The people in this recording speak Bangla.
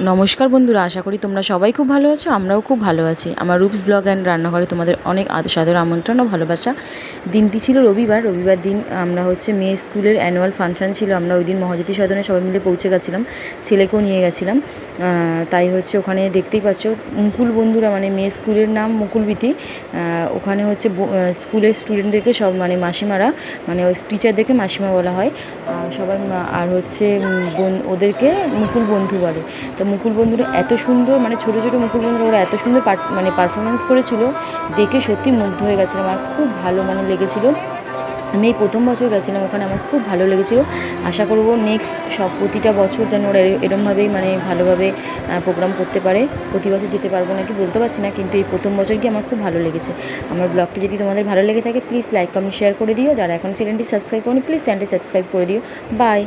নমস্কার বন্ধুরা, আশা করি তোমরা সবাই খুব ভালো আছো। আমরাও খুব ভালো আছি। আমার রূপস ব্লগ অ্যান্ড রান্নাঘরে তোমাদের অনেক সাদর আমন্ত্রণ ও ভালোবাসা। দিনটি ছিল রবিবার দিন আমরা মেয়ে স্কুলের অ্যানুয়াল ফাংশন ছিল। আমরা ওই দিন মহাজ্যোতি সদনে সবাই মিলে পৌঁছে গেছিলাম, ছেলেকেও নিয়ে গেছিলাম। তাই ওখানে দেখতেই পাচ্ছ মুকুল বন্ধুরা, মানে মেয়ে স্কুলের নাম মুকুলবীথি। ওখানে স্কুলের স্টুডেন্টদেরকে সব মাসিমারা, ওই টিচারদেরকে মাসিমা বলা হয় সবাই। আর ওদেরকে মুকুল বন্ধু বলে। তো মুকুল বন্ধুরা এত সুন্দর, ছোটো ছোটো মুকুল বন্ধুরা ওরা এত সুন্দর পারফরমেন্স করেছিল, দেখে সত্যি মুগ্ধ হয়ে গেছিলাম। আর খুব ভালো লেগেছিলো। আমি এই প্রথম বছর গেছিলাম ওখানে, আমার খুব ভালো লেগেছিলো। আশা করবো নেক্সট প্রতিটা বছর যেন ওরা এরমভাবেই ভালোভাবে প্রোগ্রাম করতে পারে। প্রতি বছর যেতে পারবো নাকি বলতে পারছি না, কিন্তু এই প্রথম বছর গিয়ে আমার খুব ভালো লেগেছে। আমার ব্লগটি যদি তোমাদের ভালো লেগে থাকে প্লিজ লাইক কমেন্ট শেয়ার করে দিও। যারা এখন চ্যানেলটি সাবস্ক্রাইব করনি প্লিজ চ্যানেলটি সাবস্ক্রাইব করে দিও। বাই।